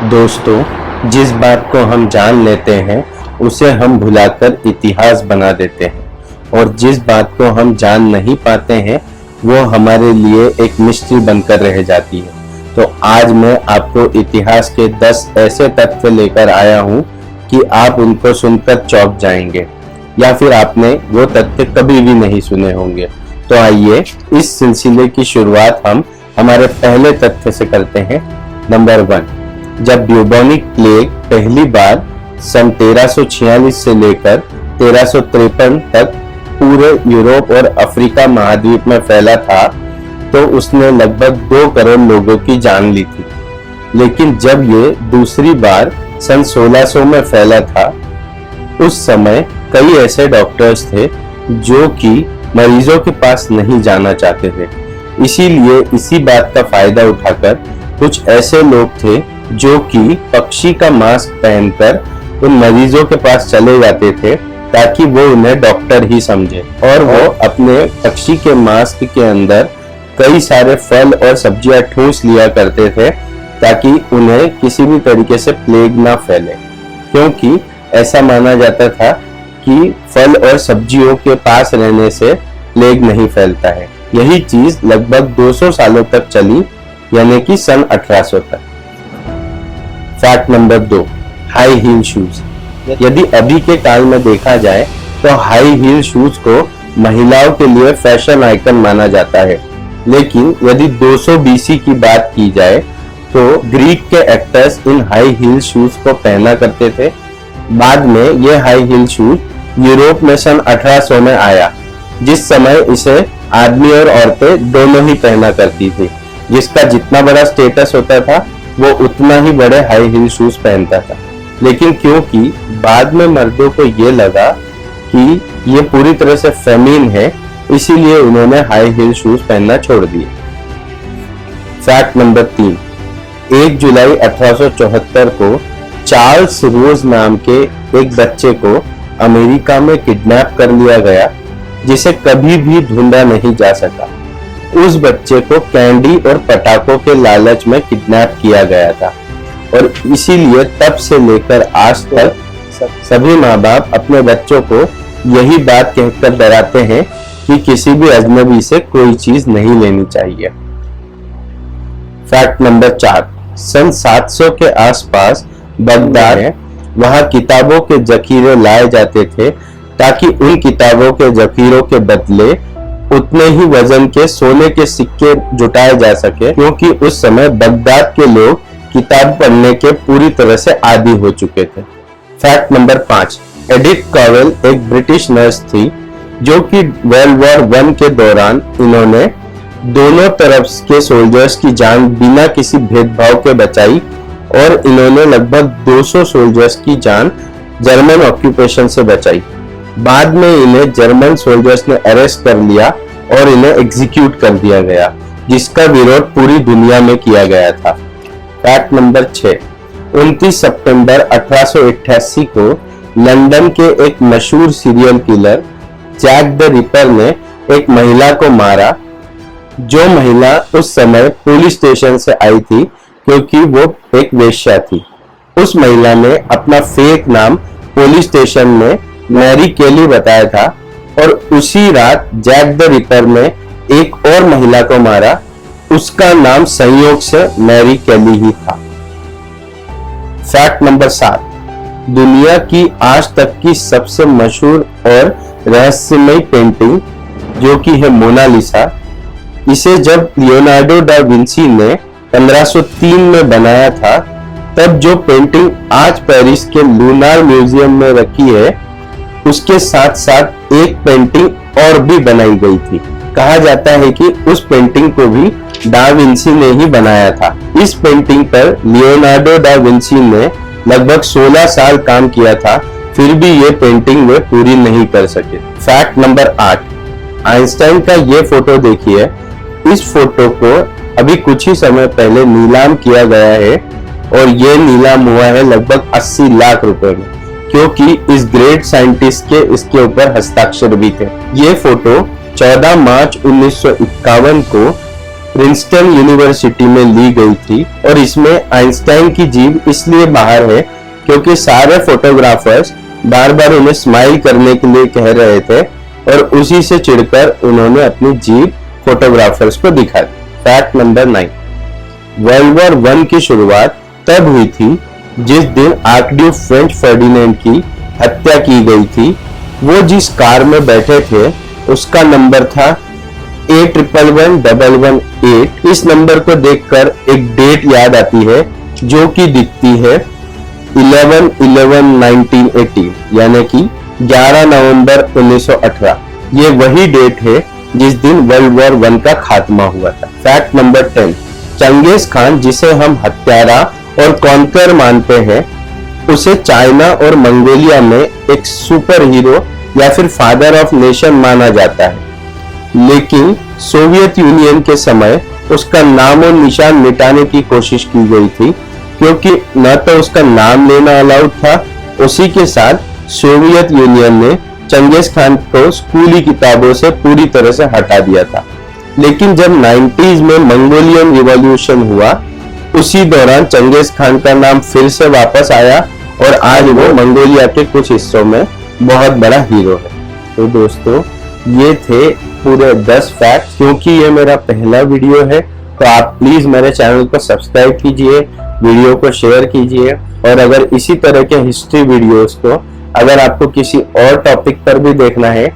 दोस्तों, जिस बात को हम जान लेते हैं उसे हम भुलाकर इतिहास बना देते हैं और जिस बात को हम जान नहीं पाते हैं वो हमारे लिए एक मिस्ट्री बनकर रह जाती है। तो आज मैं आपको इतिहास के 10 ऐसे तथ्य लेकर आया हूँ कि आप उनको सुनकर चौंक जाएंगे या फिर आपने वो तथ्य कभी भी नहीं सुने होंगे। तो आइए इस सिलसिले की शुरुआत हम हमारे पहले तथ्य से करते हैं। नंबर 1, जब ब्यूबोनिक प्लेग पहली बार सन 1346 से लेकर 1353 तक पूरे यूरोप और अफ्रीका महाद्वीप में फैला था तो उसने लगभग 2 करोड़ लोगों की जान ली थी। लेकिन जब ये दूसरी बार सन 1600 में फैला था उस समय कई ऐसे डॉक्टर्स थे जो कि मरीजों के पास नहीं जाना चाहते थे। इसीलिए इसी बात का फायदा उठाकर कुछ ऐसे लोग थे जो कि पक्षी का मास्क पहनकर उन मरीजों के पास चले जाते थे ताकि वो उन्हें डॉक्टर ही समझे और वो अपने पक्षी के मास्क के अंदर कई सारे फल और सब्जियां ठूंस लिया करते थे ताकि उन्हें किसी भी तरीके से प्लेग ना फैले, क्योंकि ऐसा माना जाता था कि फल और सब्जियों के पास रहने से प्लेग नहीं फैलता है। यही चीज लगभग 200 सालों तक चली, यानी कि सन 1800 तक। Fact number 2, high heel shoes. यदि अभी के काल में देखा जाए तो हाई हील शूज को महिलाओं के लिए फैशन आइकन माना जाता है, लेकिन यदि 200 BC की बात की जाए तो ग्रीक के actors in high heel shoes को पहना करते थे। बाद में ये हाई हील शूज यूरोप में सन 1800 में आया, जिस समय इसे आदमी और औरतें दोनों ही पहना करती थी। जिसका जितना बड़ा स्टेटस होता था वो उतना ही बड़े हाई हील शूज पहनता था। लेकिन क्योंकि बाद में मर्दों को ये लगा कि ये पूरी तरह से फेमिन है, इसीलिए उन्होंने हाई हील शूज पहनना छोड़ दिए। फैक्ट नंबर 3, 1 जुलाई 1874 को चार्ल्स रोज नाम के एक बच्चे को अमेरिका में किडनैप कर लिया गया, जिसे कभी भी ढूंढा नहीं जा सका। उस बच्चे को कैंडी और पटाखों के लालच में किडनैप किया गया था और इसीलिए तब से लेकर आज तक सभी माँ बाप अपने बच्चों को यही बात कहकर डराते हैं कि किसी भी अजनबी से कोई चीज नहीं लेनी चाहिए। फैक्ट नंबर 4, सन 700 के आसपास बगदाद है, वहां किताबों के जखीरे लाए जाते थे ताकि उन किताबों के जखीरों के बदले उतने ही वजन के सोने के सिक्के जुटाए जा सके, क्योंकि उस समय बगदाद के लोग किताब पढ़ने के पूरी तरह से आदी हो चुके थे। फैक्ट नंबर 5, एडिथ कॉवेल एक ब्रिटिश नर्स थी जो कि वर्ल्ड वॉर 1 के दौरान इन्होंने दोनों तरफ के सोल्जर्स की जान बिना किसी भेदभाव के बचाई और इन्होंने लगभग 200 सोल्जर्स की जान जर्मन ऑक्यूपेशन से बचाई। बाद में इन्हें जर्मन सोल्जर्स ने अरेस्ट कर लिया और इन्हें एग्जीक्यूट कर दिया गया, जिसका विरोध पूरी दुनिया में किया गया था। फैक्ट नंबर 6, 29 सितंबर 1888 को लंदन के एक मशहूर serial killer Jack the Ripper ने एक महिला को मारा, जो महिला उस समय पुलिस स्टेशन से आई थी क्योंकि वो एक वेश्या थी। उस महिला ने अपना फेक नाम पुलिस स्टेशन में मैरी केली बताया था और उसी रात जैक द रिपर ने एक और महिला को मारा, उसका नाम संयोग से मैरी केली ही था। फैक्ट नंबर 7, दुनिया की आज तक की सबसे मशहूर और रहस्यमय पेंटिंग जो कि है मोनालिसा, इसे जब लियोनार्डो डा विंसी ने 1503 में बनाया था तब जो पेंटिंग आज पेरिस के लूनार म्यूजियम में रखी है उसके साथ साथ एक पेंटिंग और भी बनाई गई थी। कहा जाता है कि उस पेंटिंग को भी डा विंसी ने ही बनाया था। इस पेंटिंग पर लियोनार्डो डा विंसी ने लगभग 16 साल काम किया था, फिर भी ये पेंटिंग वे पूरी नहीं कर सके। फैक्ट नंबर 8, आइंस्टाइन का ये फोटो देखिए। इस फोटो को अभी कुछ ही समय पहले नीलाम किया गया है और ये नीलाम हुआ है लगभग 80 लाख रुपए में, क्योंकि इस ग्रेट साइंटिस्ट के इसके ऊपर हस्ताक्षर भी थे। ये फोटो 14 मार्च 1951 को प्रिंसटन यूनिवर्सिटी में ली गई थी और इसमें आइंस्टाइन की जीभ इसलिए बाहर है क्योंकि सारे फोटोग्राफर्स बार बार उन्हें स्माइल करने के लिए कह रहे थे और उसी से चिढ़कर उन्होंने अपनी जीभ फोटोग्राफर्स को दिखा दी। फैक्ट नंबर 9, वर्ल्ड वॉर 1 की शुरुआत तब हुई थी जिस दिन आर्कड्यूक फ्रेंच फर्डिनेंड की हत्या की गई थी। वो जिस कार में बैठे थे उसका नंबर था A111-118। इस नंबर को देखकर एक डेट याद आती है जो कि दिखती है 11/11/1918 यानी कि 11 नवंबर 1918। ये वही डेट है जिस दिन वर्ल्ड वॉर 1 का खात्मा हुआ था। फैक्ट नंबर 10, चंगेज खान जिसे हम हत्यारा और कॉन्कर मानते हैं उसे चाइना और मंगोलिया में एक सुपर हीरो या फिर फादर ऑफ नेशन माना जाता है, लेकिन सोवियत यूनियन के समय उसका नाम और निशान मिटाने की कोशिश की गई थी क्योंकि न तो उसका नाम लेना अलाउड था, उसी के साथ सोवियत यूनियन ने चंगेज खान को स्कूली किताबों से पूरी तरह से हटा दिया था। लेकिन जब 90s में मंगोलियन रिवॉल्यूशन हुआ उसी दौरान चंगेज खान का नाम फिर से वापस आया और आज वो मंगोलिया के कुछ हिस्सों में बहुत बड़ा हीरो है। तो दोस्तों ये थे पूरे 10 फैक्ट। क्योंकि ये मेरा पहला वीडियो है तो आप प्लीज मेरे चैनल को सब्सक्राइब कीजिए, वीडियो को शेयर कीजिए और अगर इसी तरह के हिस्ट्री वीडियोस को अगर आपको किसी और टॉपिक पर भी देखना है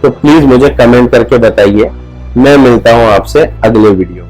तो प्लीज मुझे कमेंट करके बताइए। मैं मिलता हूँ आपसे अगले वीडियो।